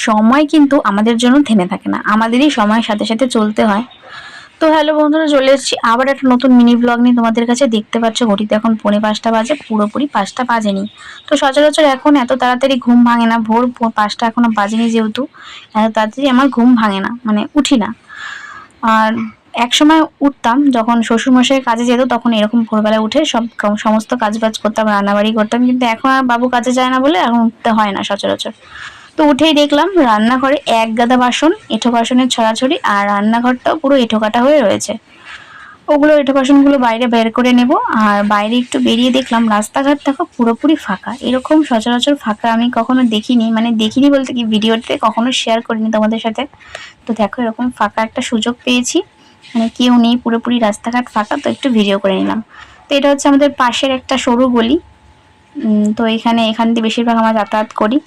সময় কিন্তু আমাদের জন্য থেমে থাকে না, আমাদেরই সময়ের সাথে সাথে চলতে হয়। তো হ্যালো বন্ধুরা, চলে এসেছি আবার একটা নতুন মিনি ব্লগ নিয়ে তোমাদের কাছে। দেখতে পাচ্ছ ঘড়িতে এখন 4:45 বাজে, পুরোপুরি 5টা বাজেনি। তো সচরাচর এখন এত তাড়াতাড়ি ঘুম ভাঙে না, ভোর 5টা এখনো বাজেনি, যেহেতু এত তাড়াতাড়ি আমার ঘুম ভাঙে না, মানে উঠি না। আর এক সময় উঠতাম যখন শ্বশুরমশাই কাজে যেত, তখন এরকম ভোরবেলা উঠে সমস্ত কাজবাজ করতাম, রান্নাবাড়ি করতাম। কিন্তু এখন আর বাবু কাজে যায় না বলে এখন উঠতে হয় না সচরাচর। তো উঠেই দেখলাম রান্নাঘরে এক গাদা বাসন, এঁঠো বাসনের ছড়াছড়ি, আর রান্নাঘরটাও পুরো এঁঠোকাটা হয়ে রয়েছে। ওগুলো এঁঠো বাসনগুলো বাইরে বের করে নেব। আর বাইরে একটু বেরিয়ে দেখলাম রাস্তাঘাট দেখো পুরোপুরি ফাঁকা। এরকম সচরাচর ফাঁকা আমি কখনো দেখিনি, মানে দেখিনি বলতে কি, ভিডিওতে কখনো শেয়ার করিনি তোমাদের সাথে। তো দেখো এরকম ফাঁকা একটা সুযোগ পেয়েছি, মানে কেউ নেই, পুরোপুরি রাস্তাঘাট ফাঁকা, তো একটু ভিডিও করে নিলাম। তো এটা হচ্ছে আমাদের পাশের একটা সরু গলি। তো এখান দিয়ে বেশিরভাগ আমরা যাতায়াত করি।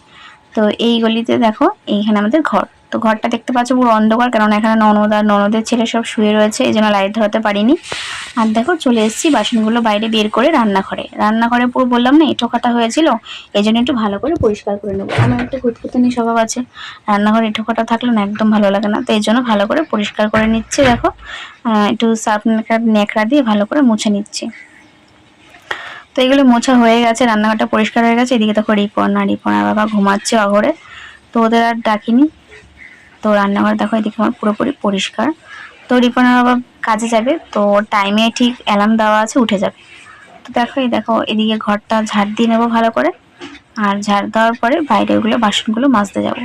তো এই গলিতে দেখো এইখানে আমাদের ঘর। তো ঘরটা দেখতে পাচ্ছ পুরো অন্ধকার, কারণ এখানে ননদ আর ননদের ছেলে সব শুয়ে রয়েছে, এই জন্য লাইট ধরাতে পারিনি। আর দেখো চলে এসেছি বাসনগুলো বাইরে বের করে রান্নাঘরে পুরো বললাম না এঁঠো কাটা হয়েছিল, এই জন্য একটু ভালো করে পরিষ্কার করে নেবো। আমার একটু খুঁতখুঁতানি স্বভাব আছে, রান্নাঘরে এঁঠো কাটা থাকলে না একদম ভালো লাগে না, তো এই জন্য ভালো করে পরিষ্কার করে নিচ্ছি। দেখো একটু সার্ফ ন্যাকড়া দিয়ে ভালো করে মুছে নিচ্ছি। তো এগুলো মোছা হয়ে গেছে, রান্নাঘরটা পরিষ্কার হয়ে গেছে। এদিকে দেখো রিপনার বাবা ঘুমাচ্ছে অঘরে, তো ওদের আর ডাকিনি। তো রান্নাঘর দেখো এদিকে আমার পুরোপুরি পরিষ্কার। তো রিপনার বাবা কাজে যাবে, তো টাইমে ঠিক অ্যালার্ম দেওয়া আছে, উঠে যাবে। তো দেখো এদিকে ঘরটা ঝাড় দিয়ে নেবো ভালো করে। আর ঝাড় দেওয়ার পরে বাইরে ওগুলো বাসনগুলো মাজতে যাবো।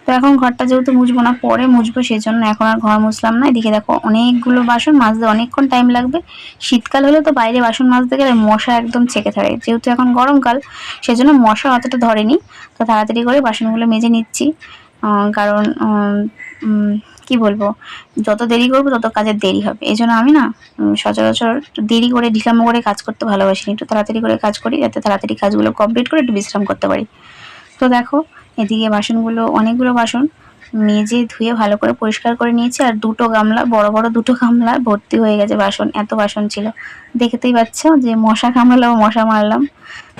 তো এখন ঘরটা যেহেতু মুছবো না, পরে মুছবো, সেই জন্য এখন আর ঘর মুছলাম না। এদিকে দেখো অনেকগুলো বাসন, মাজতে অনেকক্ষণ টাইম লাগবে। শীতকাল হলে তো বাইরে বাসন মাজতে গেলে মশা একদম ছেকে ধরে, যেহেতু এখন গরমকাল সেজন্য মশা অতটা ধরেনি। তো তাড়াতাড়ি করে বাসনগুলো মেজে নিচ্ছি, কারণ কি বলবো, যত দেরি করবো তত কাজের দেরি হবে। এই জন্য আমি না সচরাচর দেরি করে ঢিলামো করে কাজ করতে ভালোবাসি না, একটু তাড়াতাড়ি করে কাজ করি যাতে তাড়াতাড়ি কাজগুলো কমপ্লিট করে একটু বিশ্রাম করতে পারি। তো দেখো এদিকে বাসনগুলো, অনেকগুলো বাসন মেজে ধুয়ে ভালো করে পরিষ্কার করে নিয়েছি। আর দুটো গামলা, বড় বড় দুটো গামলা ভর্তি হয়ে গেছে বাসন, এত বাসন ছিল। দেখতেই পাচ্ছ যে মশা কামড়ালাম, মশা মারলাম।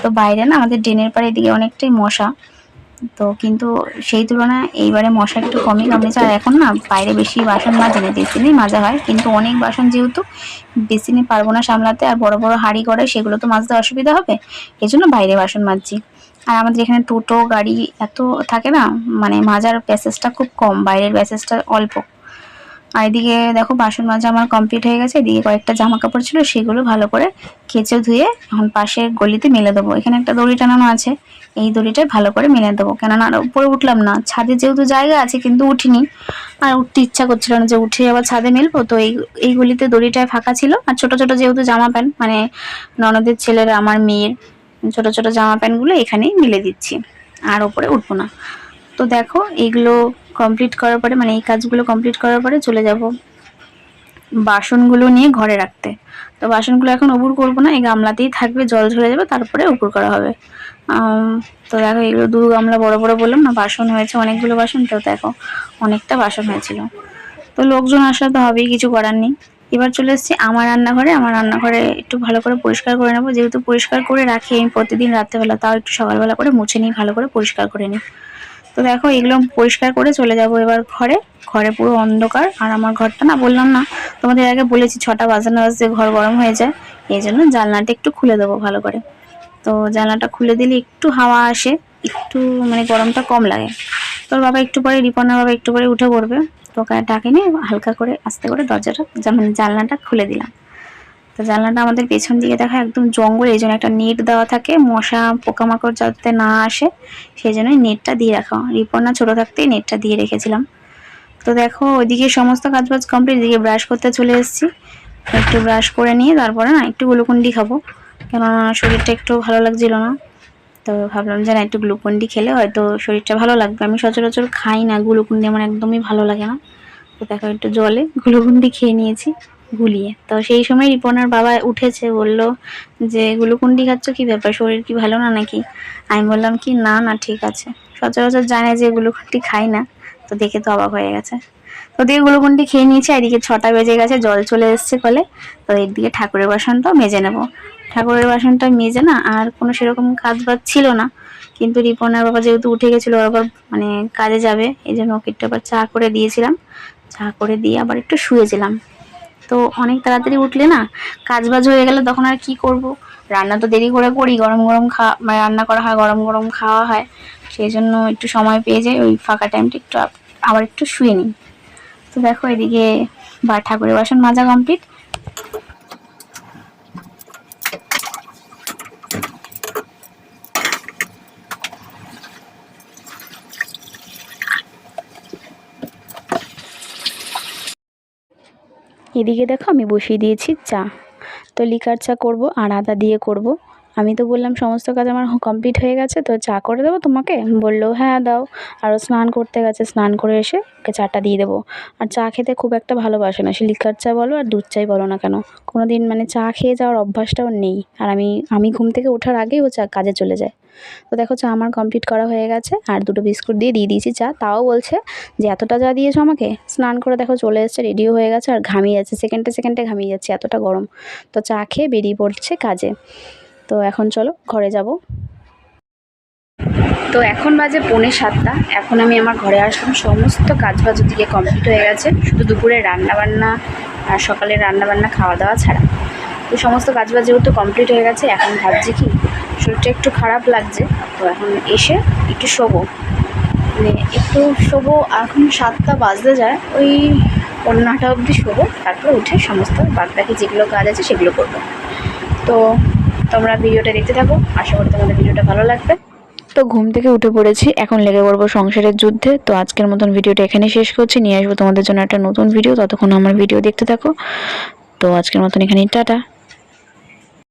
তো বাইরে না আমাদের ড্রেনের পাড়ে এদিকে অনেকটাই মশা, তো কিন্তু সেই তুলনায় এইবারে মশা একটু কমই কামড়েছে। আর এখন না বাইরে বেশি বাসন মাজে না, বেসিনেই মাজা হয়, কিন্তু অনেক বাসন যেহেতু বেসিনে পারবো না সামলাতে, আর বড় বড় হাঁড়ি করে সেগুলো তো মাজতে অসুবিধা হবে, এই জন্য বাইরে বাসন মাজছি। আর আমাদের এখানে টোটো গাড়ি এত থাকে না, মানে মাজার প্যাসেজটা খুব কম, বাইরের প্যাসেজটা অল্প। আর এদিকে দেখো বাসন মাজা আমার কমপ্লিট হয়ে গেছে। এদিকে কয়েকটা জামা কাপড় ছিল, সেগুলো ভালো করে কেচে ধুয়ে এখন পাশের গলিতে মেলে দেবো। এখানে একটা দড়ি টানানো আছে, এই দড়িটায় ভালো করে মেলে দেবো, কেননা আর উপরে উঠলাম না, ছাদে যেহেতু জায়গা আছে কিন্তু উঠিনি, আর উঠতে ইচ্ছা করছিল না যে উঠে আবার ছাদে মেলবো। তো এই গলিতে দড়িটায় ফাঁকা ছিল, আর ছোট ছোট যেহেতু জামা প্যান্ট, মানে ননদের ছেলের আমার মেয়ের ছোট ছোট জামা প্যান্টগুলো এখানেই মেলে দিচ্ছি, আর ওপরে উঠবো না। তো দেখো এইগুলো কমপ্লিট করার পরে, মানে এই কাজগুলো কমপ্লিট করার পরে চলে যাব বাসনগুলো নিয়ে ঘরে রাখতে। তো বাসনগুলো এখন উপুর করবো না, এই গামলাতেই থাকবে, জল ঝরে যাবে, তারপরে উপুর করা হবে। তো দেখো এগুলো 2 গামলা বড় বড় বললাম না বাসন হয়েছে, অনেকগুলো বাসন। তো দেখো অনেকটা বাসন হয়েছিল, তো লোকজন আসলে তো হবেই, কিছু করার নেই। এবার চলে এসেছি আমার রান্নাঘরে একটু ভালো করে পরিষ্কার করে নেবো, যেহেতু পরিষ্কার করে রাখি আমি প্রতিদিন রাত্রেবেলা, তাও একটু সকালবেলা করে মুছে নিই, ভালো করে পরিষ্কার করে নিই। তো দেখো এগুলো পরিষ্কার করে চলে যাব এবার ঘরে পুরো অন্ধকার। আর আমার ঘরটা না, বললাম না তোমাদের আগে বলেছি 6টা বাজানো বাজতে ঘর গরম হয়ে যায়, এই জন্য জানলাটা একটু খুলে দেবো ভালো করে। তো জানলাটা খুলে দিলে একটু হাওয়া আসে, একটু মানে গরমটা কম লাগে। তোর বাবা একটু পরে, রিপনের বাবা একটু পরে উঠে পড়বে, তো ওকে ডাকে নিয়ে হালকা করে আস্তে করে দরজাটা, মানে জানলাটা খুলে দিলাম। তো জানলাটা আমাদের পেছন দিকে দেখা একদম জঙ্গল, এই জন্য একটা নেট দেওয়া থাকে, মশা পোকামাকড় যাতে না আসে, সেই জন্য নেটটা দিয়ে রাখা। রিপনা ছোট থাকতেই নেটটা দিয়ে রেখেছিলাম। তো দেখো ওইদিকে সমস্ত কাজবাজ কমপ্লিট, এদিকে ব্রাশ করতে চলে এসেছি। একটু ব্রাশ করে নিয়ে তারপরে না একটু গ্লুকন্ডি খাবো, কেননা শরীরটা একটু ভালো লাগছিল না। তো ভাবলাম যে না একটু গ্লুকন্ডি খেলে হয়তো শরীরটা ভালো লাগবে। আমি সচরাচর খাই না গ্লুকন্ডি, আমার একদমই ভালো লাগে না। তো দেখো একটু জলে গ্লুকন্ডি খেয়ে নিয়েছি গুলিয়ে। তো সেই সময় রিপনার বাবা উঠেছে, বলল যে গ্লুকন্ডি খাচ্ছ, কি ব্যাপার, শরীর কি ভালো না নাকি? আমি বললাম কি না না ঠিক আছে, সচরাচর জানে যে গ্লুকন্ডি খাই না, তো দেখে তো অবাক হয়ে গেছে। তো দিয়ে গ্লুকন্ডি খেয়ে নিয়েছি। এদিকে 6টা বেজে গেছে, জল চলে এসছে কলে। তো এদিকে ঠাকুরের বাসনটাও মেজে নেব। ঠাকুরের বাসনটা মেজে না আর কোনো সেরকম কাজ বাজ ছিল না, কিন্তু রিপনের বাবা যেহেতু উঠে গেছিলো, ওর আবার মানে কাজে যাবে, এই জন্য ওকে একটু আবার চা করে দিয়েছিলাম। চা করে দিয়ে আবার একটু শুয়েছিলাম। তো অনেক তাড়াতাড়ি উঠলে না কাজ বাজ হয়ে গেলে তখন আর কি করব, রান্না তো দেরি করে করি, গরম গরম মানে রান্না করা হয়, গরম গরম খাওয়া হয়, সেই জন্য একটু সময় পেয়ে যাই, ওই ফাঁকা টাইমটা একটু আবার একটু শুয়ে নিই। তো দেখো এদিকে ঠাকুরের বাসন মাজা কমপ্লিট। এদিকে দেখো আমি বসিয়ে দিয়েছি চা। তো লিকার চা করব আর আদা দিয়ে করব। আমি তো বললাম সমস্ত কাজ আমার কমপ্লিট হয়ে গেছে, তো চা করে দেবো তোমাকে, বললো হ্যাঁ দাও। আরও স্নান করতে গেছে, স্নান করে এসে ওকে চাটা দিয়ে দেবো। আর চা খেতে খুব একটা ভালোবাসে না, সে লিকার চা বলো আর দুধ চাই বলো না কেন, কোনো দিন মানে চা খেয়ে যাওয়ার অভ্যাসটাও নেই। আর আমি ঘুম থেকে ওঠার আগেই ও চা কাজে চলে যায়। তো দেখো চা আমার কমপ্লিট করা হয়ে গেছে, আর দুটো বিস্কুট দিয়ে দিয়েছি চা। তাও বলছে যে এতটা চা দিয়েছো আমাকে। স্নান করে দেখো চলে এসেছে, রেডিও হয়ে গেছে, আর ঘামিয়ে যাচ্ছে, সেকেন্ডে সেকেন্ডে ঘামিয়ে যাচ্ছে, এতটা গরম। তো চা খেয়ে বেরিয়ে পড়ছে কাজে। তো এখন চলো ঘরে যাব। তো এখন বাজে 6:45। এখন আমি আমার ঘরে আসলাম, সমস্ত কাজ বাজ দিকে কমপ্লিট হয়ে গেছে, শুধু দুপুরে রান্নাবান্না আর সকালে রান্নাবান্না খাওয়া দাওয়া ছাড়া। তো সমস্ত কাজ বাজ যেহেতু কমপ্লিট হয়ে গেছে, এখন ভাবছি কি শরীরটা একটু খারাপ লাগছে, তো এখন এসে একটু শোবো, মানে একটু শোবো। এখন 7টা বাজতে যায়, ওই 9টা অবধি শোবো, তারপর উঠে সমস্ত বাকি যেগুলো কাজ আছে সেগুলো করবো। তো তোমরা ভিডিওটা দেখতে থাকো, আশা করি তোমাদের ভিডিওটা ভালো লাগবে। তো ঘুম থেকে উঠে পড়েছি, এখন লেগে পড়বো সংসারের যুদ্ধে। তো আজকের মতন ভিডিওটা এখানে শেষ করছি, নিয়ে আসবো তোমাদের জন্য একটা নতুন ভিডিও, ততক্ষণ আমার ভিডিও দেখতে থাকো। তো আজকের মতন এখানেই টাটা।